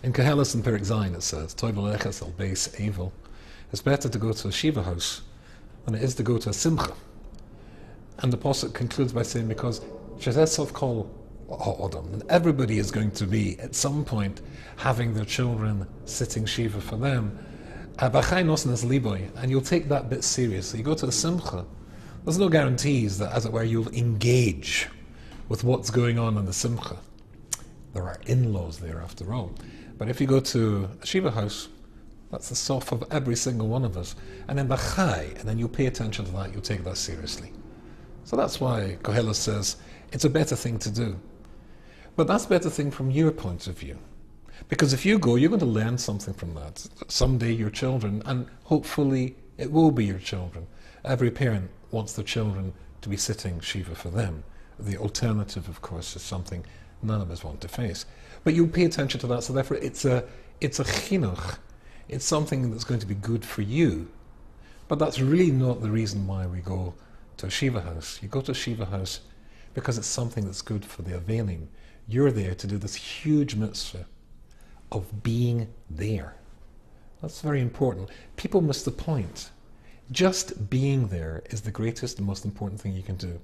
In Koheles and Perek Zayin it says, Toivel Eches al Beis Evil. It's better to go to a shiva house than it is to go to a simcha. And the Pasuk concludes by saying, because Shezesov Kol Ha'odam, and everybody is going to be, at some point, having their children sitting shiva for them, and you'll take that bit seriously. You go to a simcha, there's no guarantees that, as it were, you'll engage with what's going on in the simcha. There are in-laws there, after all. But if you go to a shiva house, that's the sof of every single one of us. And then the chai, and then you'll pay attention to that, you'll take that seriously. So that's why Koheles says it's a better thing to do. But that's a better thing from your point of view. Because if you go, you're going to learn something from that. Someday your children, and hopefully it will be your children. Every parent wants their children to be sitting shiva for them. The alternative, of course, is something none of us want to face. But you pay attention to that, so therefore it's a chinuch. It's something that's going to be good for you. But that's really not the reason why we go to a shiva house. You go to a shiva house because it's something that's good for the avelim. You're there to do this huge mitzvah of being there. That's very important. People miss the point. Just being there is the greatest and most important thing you can do.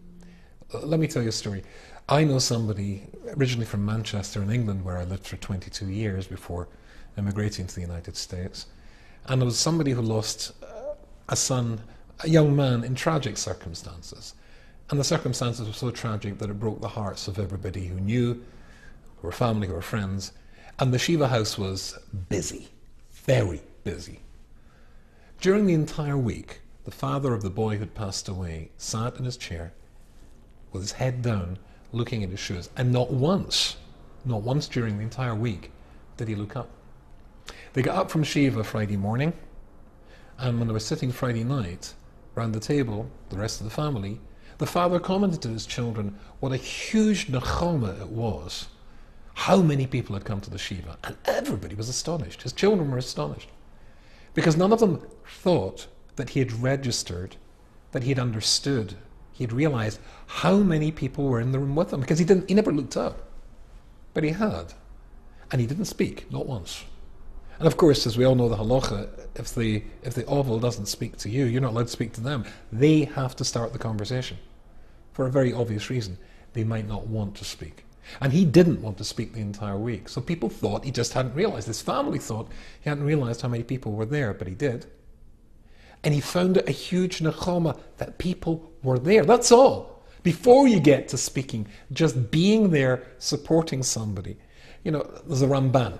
Let me tell you a story. I know somebody originally from Manchester in England, where I lived for 22 years before immigrating to the United States. And there was somebody who lost a son, a young man, in tragic circumstances. And the circumstances were so tragic that it broke the hearts of everybody who knew, who were family, who were friends. And the shiva house was busy, very busy. During the entire week, the father of the boy who'd passed away sat in his chair with his head down, looking at his shoes. And not once during the entire week did he look up. They got up from shiva Friday morning, and when they were sitting Friday night round the table, the rest of the family, the father commented to his children what a huge nechama it was, how many people had come to the shiva, and everybody was astonished. His children were astonished, because none of them thought that he had registered, that he had understood, he had realized how many people were in the room with him, because he never looked up. But he had. And he didn't speak, not once. And of course, as we all know the halacha, if the oval doesn't speak to you, you're not allowed to speak to them. They have to start the conversation. For a very obvious reason. They might not want to speak. And he didn't want to speak the entire week. So people thought he just hadn't realized. His family thought he hadn't realized how many people were there, but he did. And he found it a huge nechama that people were there. That's all. Before you get to speaking, just being there, supporting somebody. You know, there's a Ramban.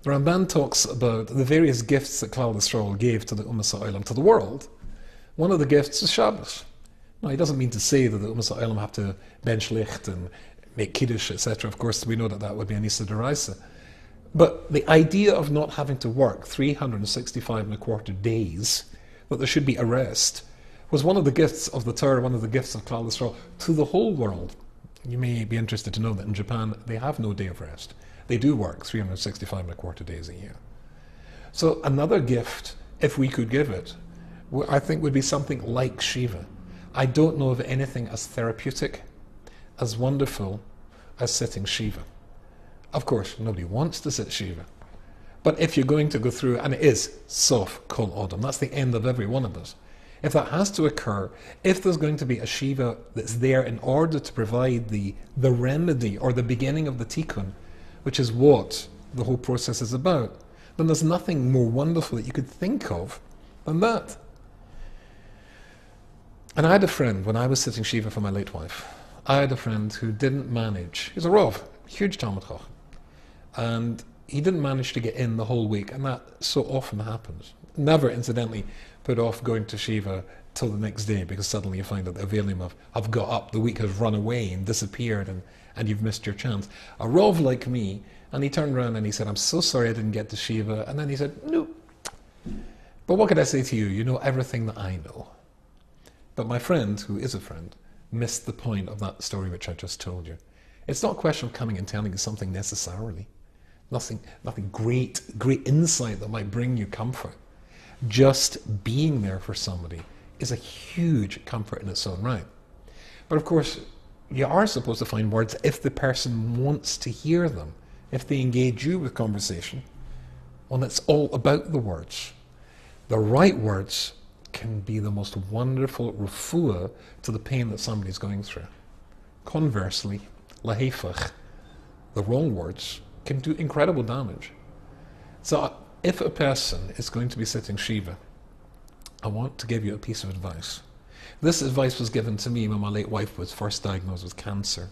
The Ramban talks about the various gifts that Klal Yisrael gave to the Ummah Ha'olam, to the world. One of the gifts is Shabbos. Now, he doesn't mean to say that the Ummah Ha'olam have to bench licht and make kiddush, etc. Of course, we know that that would be an Issa D'Oraisa. But the idea of not having to work 365 and a quarter days, that there should be a rest, was one of the gifts of the Torah, one of the gifts of Klal Yisrael to the whole world. You may be interested to know that in Japan, they have no day of rest. They do work 365 and a quarter days a year. So another gift, if we could give it, I think would be something like shiva. I don't know of anything as therapeutic, as wonderful as sitting shiva. Of course, nobody wants to sit shiva. But if you're going to go through, and it is sof kol odom, that's the end of every one of us. If that has to occur, if there's going to be a shiva that's there in order to provide the remedy or the beginning of the tikkun, which is what the whole process is about, then there's nothing more wonderful that you could think of than that. And I had a friend, when I was sitting shiva for my late wife, I had a friend who didn't manage, he's a Rav, huge Talmud Chacham, and he didn't manage to get in the whole week, and that so often happens. Never, incidentally, put off going to shiva till the next day, because suddenly you find that the Avelim have got up, the week has run away and disappeared, and you've missed your chance. A Rav like me, and he turned around and he said, I'm so sorry I didn't get to shiva, and then he said, no. But what could I say to you? You know everything that I know. But my friend, who is a friend, missed the point of that story which I just told you. It's not a question of coming and telling you something necessarily. Nothing great insight that might bring you comfort. Just being there for somebody is a huge comfort in its own right. But of course, you are supposed to find words if the person wants to hear them, if they engage you with conversation. one that's all about the words. The right words can be the most wonderful refuah to the pain that somebody's going through. Conversely, lahefach, the wrong words can do incredible damage. So if a person is going to be sitting shiva, I want to give you a piece of advice. This advice was given to me when my late wife was first diagnosed with cancer.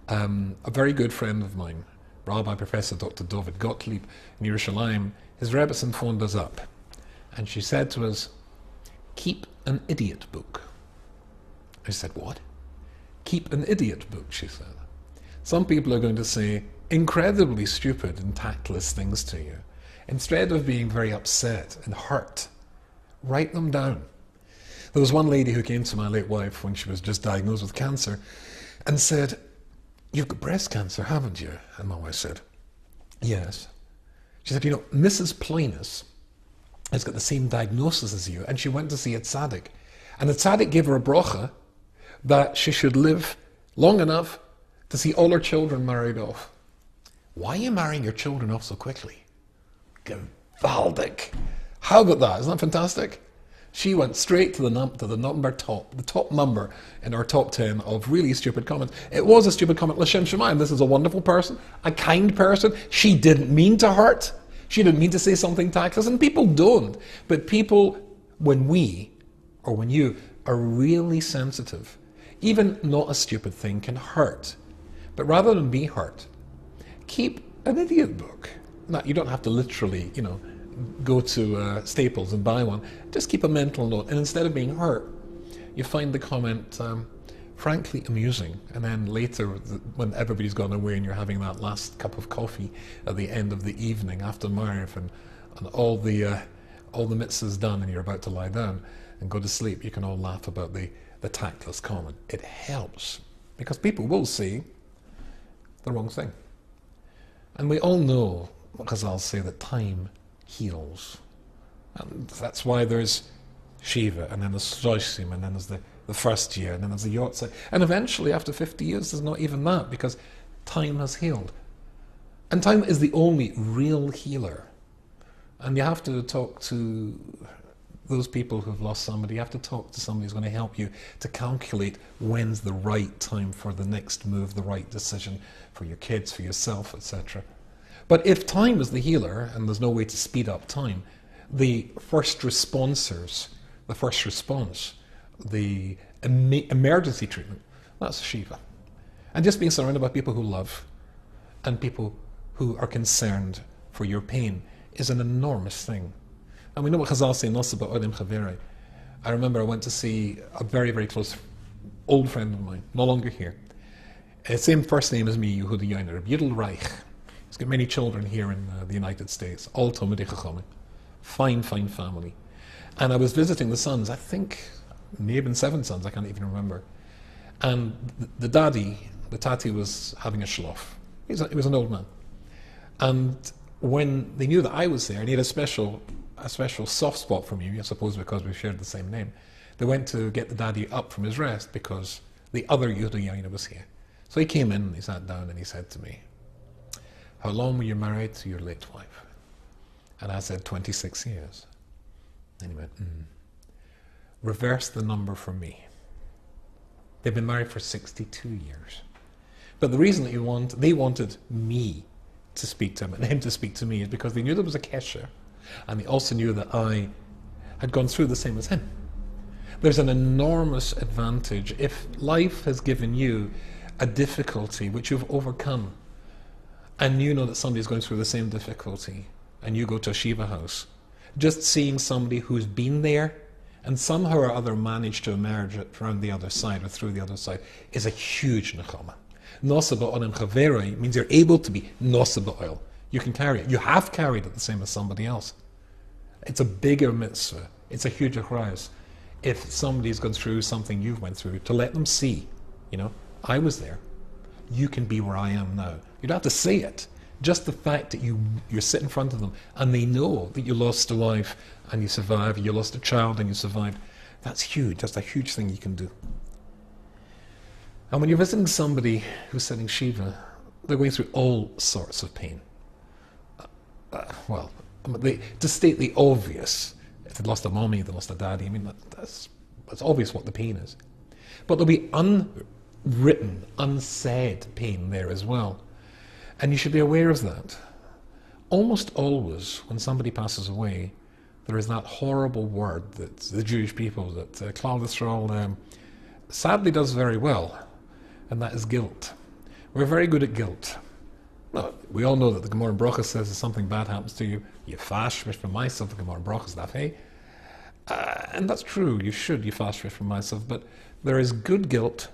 A very good friend of mine, Rabbi Professor Dr. David Gottlieb in Yerushalayim, his rabbis phoned us up, and she said to us, "Keep an idiot book." I said, "What?" "Keep an idiot book," she said. Some people are going to say incredibly stupid and tactless things to you. Instead of being very upset and hurt, write them down. There was one lady who came to my late wife when she was just diagnosed with cancer and said, "You've got breast cancer, haven't you?" And my wife said, "Yes." She said, "You know, Mrs. Plinus has got the same diagnosis as you, and she went to see a tzaddik. And the tzaddik gave her a bracha that she should live long enough to see all her children married off." Why are you marrying your children off so quickly? Gewaldig. How about that? Isn't that fantastic? She went straight to the top number in our top 10 of really stupid comments. It was a stupid comment, L'Shem Shemayim. This is a wonderful person, a kind person. She didn't mean to hurt. She didn't mean to say something tactless, and people don't. But people, when you are really sensitive, even not a stupid thing can hurt. But rather than be hurt, keep an idiot book. Now, you don't have to literally, go to Staples and buy one. Just keep a mental note, and instead of being hurt, you find the comment frankly amusing, and then later, when everybody's gone away and you're having that last cup of coffee at the end of the evening after Mariv, and all the mitzvahs done, and you're about to lie down and go to sleep, you can all laugh about the tactless comment. It helps, because people will say the wrong thing. And we all know, because I'll say that time heals. And that's why there's shiva, and then there's shloshim, and then there's the first year, and then there's the yotze. And eventually, after 50 years, there's not even that, because time has healed. And time is the only real healer. And you have to talk to those people who've lost somebody. You have to talk to somebody who's going to help you to calculate when's the right time for the next move, the right decision for your kids, for yourself, etc. But if time is the healer, and there's no way to speed up time, the first response, the emergency treatment, that's shiva. And just being surrounded by people who love and people who are concerned for your pain is an enormous thing. And we know what Chazal say, Nosaba Odim Chaverei. I remember I went to see a very, very close old friend of mine, no longer here. Same first name as me, Yehuda Yoiner, Yidel Reich. He's got many children here in the United States, all Talmidei Chachamim. Fine, fine family. And I was visiting the sons, I think, maybe 7 sons, I can't even remember. And the tati was having a shlof. He was an old man. And when they knew that I was there, and he had a special soft spot for me, I suppose because we shared the same name, they went to get the daddy up from his rest because the other Yehuda Yoiner was here. So he came in, and he sat down, and he said to me, "How long were you married to your late wife?" And I said, 26 years. And he went, "Reverse the number for me. They've been married for 62 years. But the reason that they wanted me to speak to him and him to speak to me is because they knew there was a kesher, and they also knew that I had gone through the same as him. There's an enormous advantage if life has given you a difficulty which you've overcome, and you know that somebody's going through the same difficulty, and you go to a shiva house. Just seeing somebody who's been there and somehow or other managed to emerge around the other side or through the other side is a huge nechama. Nosaba onim chaverei means you're able to be nosaba oil. You can carry it. You have carried it the same as somebody else. It's a bigger mitzvah. It's a huge achrayus. If somebody's gone through something you've went through, to let them see, I was there. You can be where I am now. You don't have to say it. Just the fact that you sit in front of them and they know that you lost a wife and you survived, you lost a child and you survived, that's huge. That's a huge thing you can do. And when you're visiting somebody who's sitting shiva, they're going through all sorts of pain. To state the obvious, if they lost a mommy, they lost a daddy, I mean, that's obvious what the pain is. But there'll be unwritten, unsaid pain there as well. And you should be aware of that. Almost always, when somebody passes away, there is that horrible word that the Jewish people, that Claudius Roll sadly does very well, and that is guilt. We're very good at guilt. Well, we all know that the Gemara Bracha says if something bad happens to you, you fash from myself, the Gemara Bracha is that, and that's true, you fash from myself, but there is good guilt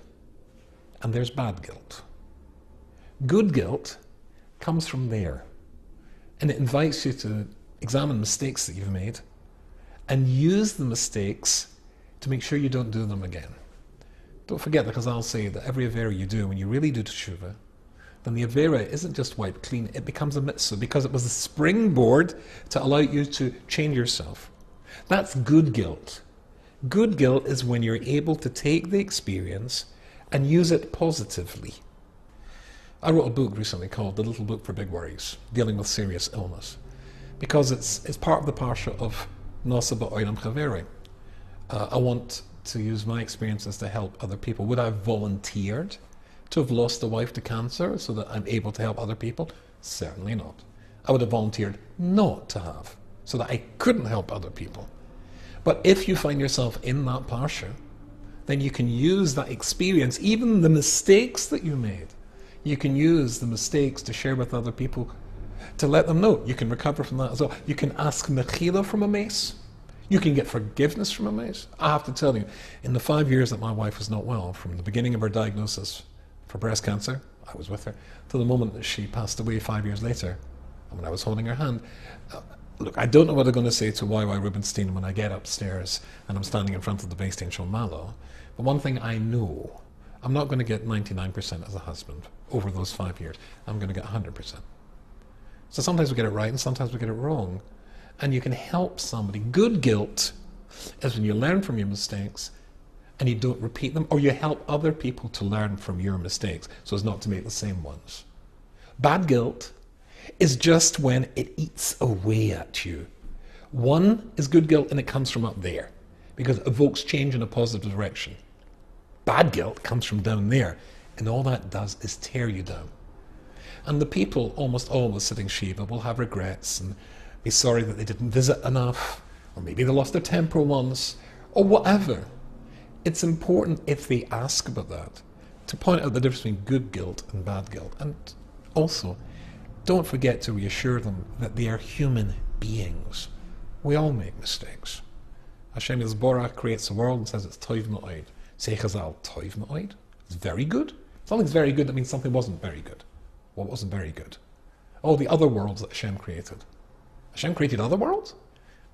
and there's bad guilt. Good guilt comes from there, and it invites you to examine mistakes that you've made and use the mistakes to make sure you don't do them again. Don't forget, because I'll say that every avera you do, when you really do teshuva, then the avera isn't just wiped clean, it becomes a mitzvah, because it was a springboard to allow you to change yourself. That's good guilt. Good guilt is when you're able to take the experience and use it positively. I wrote a book recently called The Little Book for Big Worries, dealing with serious illness, because it's part of the parsha of Nasa Ba'olam Chaveri. I want to use my experiences to help other people. Would I have volunteered to have lost a wife to cancer so that I'm able to help other people? Certainly not. I would have volunteered not to have, so that I couldn't help other people. But if you find yourself in that parsha, then you can use that experience, even the mistakes that you made. You can use the mistakes to share with other people, to let them know you can recover from that as well. You can ask mechila from a mace. You can get forgiveness from a mace. I have to tell you, in the 5 years that my wife was not well, from the beginning of her diagnosis for breast cancer, I was with her, to the moment that she passed away 5 years later, and when I was holding her hand, look, I don't know what I'm going to say to YY Rubinstein when I get upstairs and I'm standing in front of the Beis Din Shel Malo, but one thing I know, I'm not going to get 99% as a husband over those 5 years. I'm going to get 100%. So sometimes we get it right and sometimes we get it wrong. And you can help somebody. Good guilt is when you learn from your mistakes and you don't repeat them, or you help other people to learn from your mistakes so as not to make the same ones. Bad guilt is just when it eats away at you. One is good guilt and it comes from up there because it evokes change in a positive direction. Bad guilt comes from down there, and all that does is tear you down. And the people almost always sitting shiva will have regrets and be sorry that they didn't visit enough, or maybe they lost their temper once, or whatever. It's important, if they ask about that, to point out the difference between good guilt and bad guilt. And also, don't forget to reassure them that they are human beings. We all make mistakes. Hashem Yisborach creates the world and says it's toiv ma'od. Say Chazal, toiv ma'od? It's very good. If something's very good, that means something wasn't very good. What wasn't very good? Oh, the other worlds that Hashem created. Hashem created other worlds?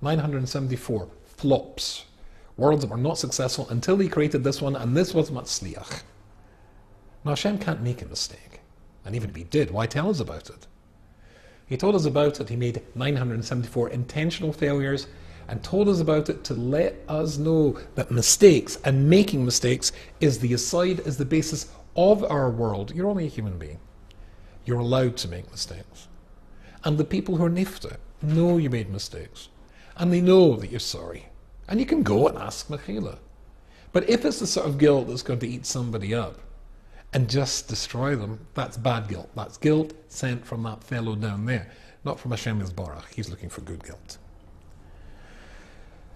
974 flops. Worlds that were not successful until he created this one, and this was matzliach. Now Hashem can't make a mistake. And even if he did, why tell us about it? He told us about it, he made 974 intentional failures, and told us about it to let us know that mistakes and making mistakes is the aside, is the basis of our world. You're only a human being. You're allowed to make mistakes. And the people who are nifta know you made mistakes. And they know that you're sorry. And you can go and ask mechila. But if it's the sort of guilt that's going to eat somebody up and just destroy them, that's bad guilt. That's guilt sent from that fellow down there, not from Hashem Yisborach. He's looking for good guilt.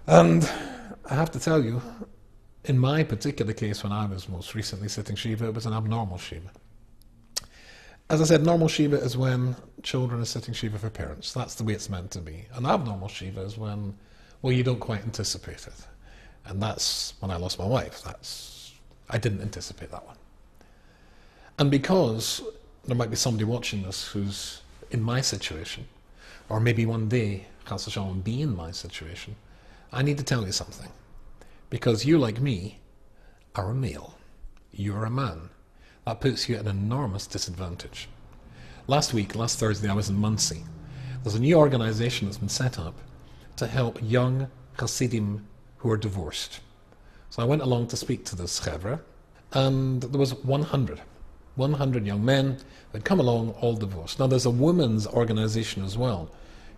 And I have to tell you, in my particular case, when I was most recently sitting shiva, it was an abnormal shiva. As I said, normal shiva is when children are sitting shiva for parents. That's the way it's meant to be. An abnormal shiva is when, well, you don't quite anticipate it. And that's when I lost my wife. I didn't anticipate that one. And because there might be somebody watching this who's in my situation, or maybe one day, Chas v'shalom, be in my situation, I need to tell you something. Because you, like me, are a male. You're a man. That puts you at an enormous disadvantage. Last Thursday, I was in Muncie. There's a new organization that's been set up to help young Hasidim who are divorced. So I went along to speak to this chevra, and there was 100 young men who had come along, all divorced. Now there's a women's organization as well,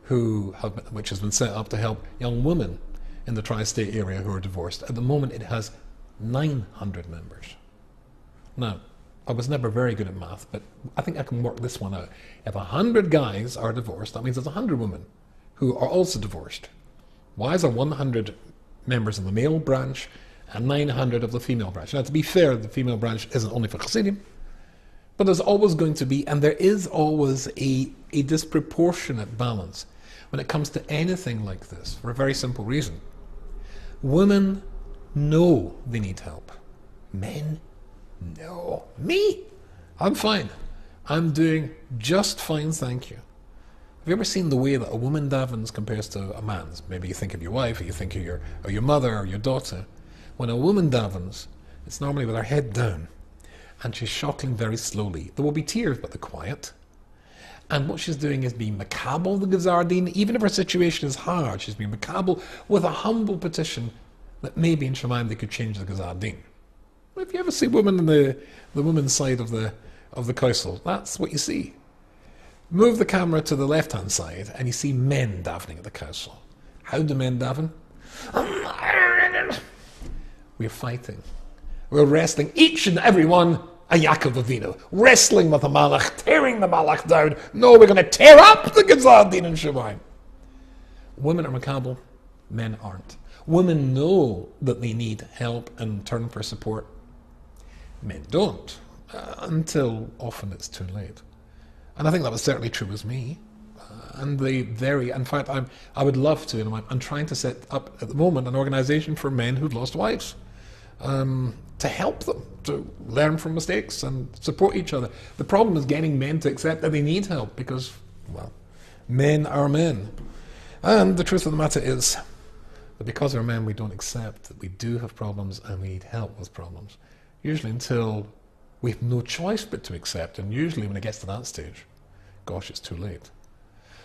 which has been set up to help young women in the tri-state area who are divorced. At the moment, it has 900 members. Now, I was never very good at math, but I think I can work this one out. If 100 guys are divorced, that means there's 100 women who are also divorced. Why is there 100 members in the male branch and 900 of the female branch? Now, to be fair, the female branch isn't only for Chassidim, but there's always going to be, and there is always a disproportionate balance when it comes to anything like this, for a very simple reason. Women know they need help. Men, no. Me? I'm fine. I'm doing just fine, thank you. Have you ever seen the way that a woman davens compares to a man's? Maybe you think of your wife, or you think of your mother or your daughter. When a woman davens, it's normally with her head down, and she's shocking very slowly. There will be tears, but they're quiet. And what she's doing is being makabel the Gazardin. Even if her situation is hard, she's being makabel with a humble petition that maybe in Shemaim they could change the Gazardin. If you ever see women in the women's side of the council, that's what you see. Move the camera to the left-hand side, and you see men davening at the council. How do men daven? We're fighting. We're wrestling, each and every one, a Yaakov Avinu, wrestling with the Malach, tearing the Malach down. No, we're going to tear up the Gazardin and Shemaim. Women are makabel, men aren't. Women know that they need help and turn for support. Men don't, until often it's too late. And I think that was certainly true with me. In fact, I would love to, and I'm trying to set up at the moment an organization for men who've lost wives, to help them, to learn from mistakes and support each other. The problem is getting men to accept that they need help because, well, men are men. And the truth of the matter is that because we're men, we don't accept that we do have problems and we need help with problems. Usually until we have no choice but to accept, and usually when it gets to that stage, gosh, it's too late.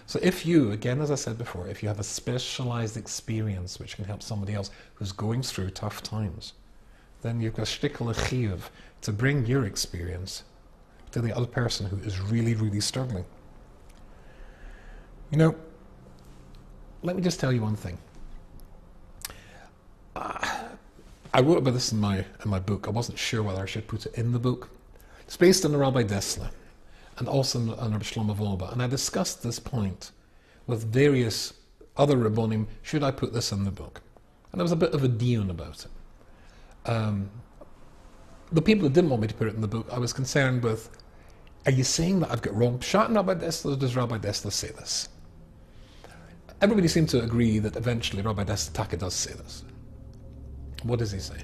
So if you, again, as I said before, if you have a specialized experience which can help somebody else who's going through tough times, then you've got shtickle chiyuv to bring your experience to the other person who is really, really struggling. You know, let me just tell you one thing. I wrote about this in my book. I wasn't sure whether I should put it in the book. It's based on the Rabbi Dessler and also on Rabbi Shlomo Wolbe. And I discussed this point with various other Rabbonim. Should I put this in the book? And there was a bit of a dion about it. The people who didn't want me to put it in the book, I was concerned with, are you saying that I've got wrong pshat in Rabbi Dessler, or does Rabbi Dessler say this? Everybody seemed to agree that eventually Rabbi Dessler Taka does say this. What does he say?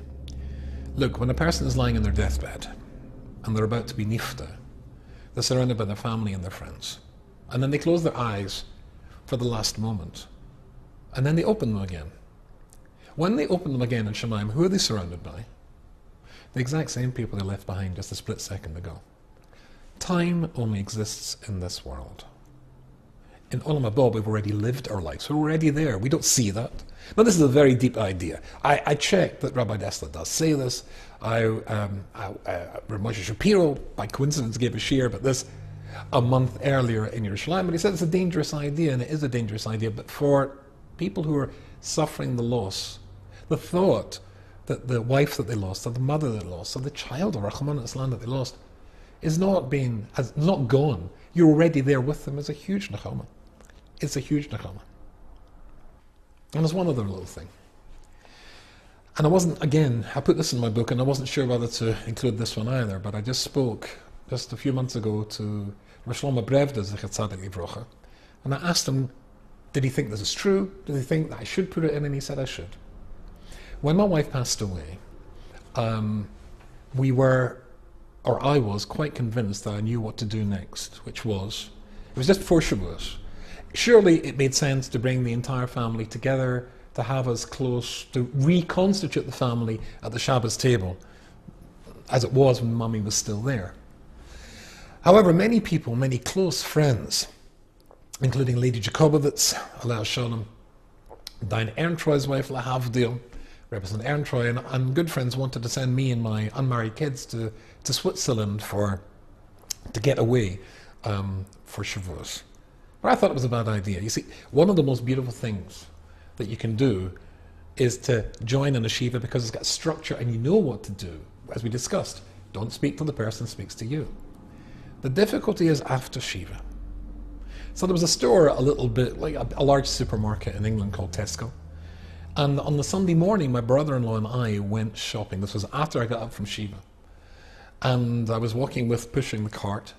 Look, when a person is lying in their deathbed and they're about to be nifta, they're surrounded by their family and their friends. And then they close their eyes for the last moment. And then they open them again. When they open them again in Shemaim, who are they surrounded by? The exact same people they left behind just a split second ago. Time only exists in this world. In Olam Haba, we've already lived our lives. We're already there. We don't see that. Now, this is a very deep idea. I checked that Rabbi Dessler does say this. Moshe Shapiro, by coincidence, gave a shir about this a month earlier in Yerushalayim, but he said it's a dangerous idea, and it is a dangerous idea. But for people who are suffering the loss, the thought that the wife that they lost, or the mother that they lost, or the child, or Rahman Islam that they lost, is not gone. You're already there with them is a huge nechama. It's a huge nechama. And there's one other little thing. And I put this in my book, and I wasn't sure whether to include this one either, but I just spoke just a few months ago to Shlomo Brevda, Zecher Tzadik Livrocha, and I asked him, did he think this is true? Did he think that I should put it in? And he said I should. When my wife passed away, I was quite convinced that I knew what to do next, it was just before Shavuos. Surely it made sense to bring the entire family together, to have us close, to reconstitute the family at the Shabbos table, as it was when Mummy was still there. However, many people, many close friends, including Lady Jacobowitz, Alea Shalom, Diane Ehrentreu's wife, Lahavdil, Representative Ehrentreu, and good friends wanted to send me and my unmarried kids to Switzerland to get away for Shavuos. But I thought it was a bad idea. You see, one of the most beautiful things that you can do is to join in a shiva because it's got structure and you know what to do. As we discussed, don't speak till the person speaks to you. The difficulty is after shiva. So there was a store a little bit, like a large supermarket in England called Tesco. And on the Sunday morning, my brother-in-law and I went shopping. This was after I got up from shiva. And I was walking with, pushing the cart.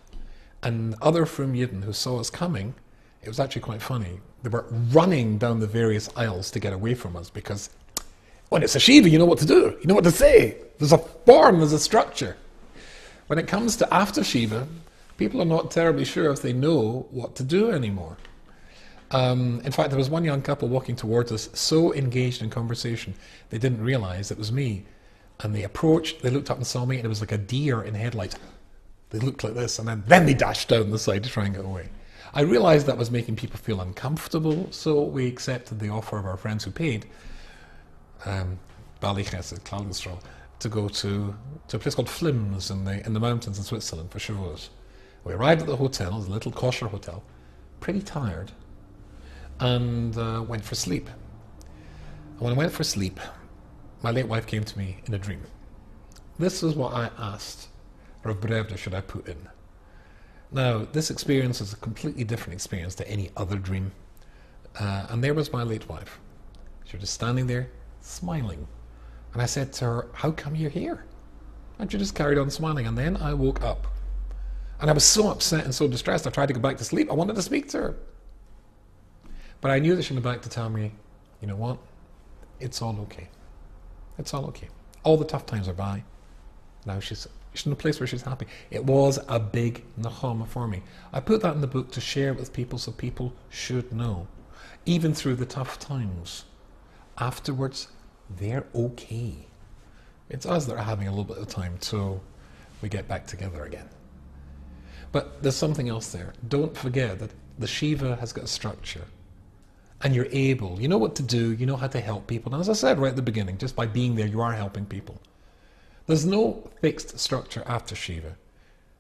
And other Frum Yidden who saw us coming, it was actually quite funny. They were running down the various aisles to get away from us because when it's a shiva, you know what to do. You know what to say. There's a form, there's a structure. When it comes to after shiva, people are not terribly sure if they know what to do anymore. In fact, there was one young couple walking towards us, so engaged in conversation, they didn't realize it was me. And they approached, they looked up and saw me, and it was like a deer in headlights. They looked like this, and then they dashed down the side to try and get away. I realized that was making people feel uncomfortable, so we accepted the offer of our friends who paid, Ballychesed, Cloudenstraw, to go to a place called Flims in the mountains in Switzerland for Shavuos. We arrived at the hotel, it was a little kosher hotel, pretty tired, and went for sleep. And when I went for sleep, my late wife came to me in a dream. This is what I asked Rabbi should I put in. Now, this experience is a completely different experience to any other dream. And there was my late wife. She was just standing there, smiling. And I said to her, how come you're here? And she just carried on smiling. And then I woke up. And I was so upset and so distressed, I tried to go back to sleep. I wanted to speak to her. But I knew that she'd be back to tell me, you know what? It's all okay. It's all okay. All the tough times are by. Now she's in a place where she's happy. It was a big Nichum for me. I put that in the book to share it with people so people should know. Even through the tough times, afterwards, they're okay. It's us that are having a little bit of time till we get back together again. But there's something else there. Don't forget that the shiva has got a structure. And you're able, you know what to do, you know how to help people. And as I said right at the beginning, just by being there, you are helping people. There's no fixed structure after shiva.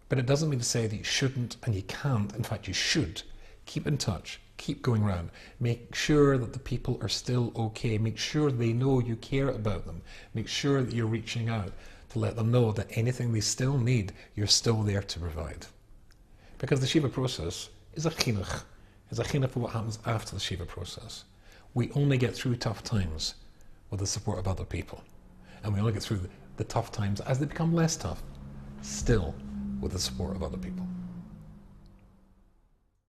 But it doesn't mean to say that you shouldn't and you can't. In fact, you should. Keep in touch. Keep going around. Make sure that the people are still okay. Make sure they know you care about them. Make sure that you're reaching out to let them know that anything they still need, you're still there to provide. Because the shiva process is a chinuch. It's a chinuch for what happens after the shiva process. We only get through tough times with the support of other people. And we only get through the tough times as they become less tough, still with the support of other people.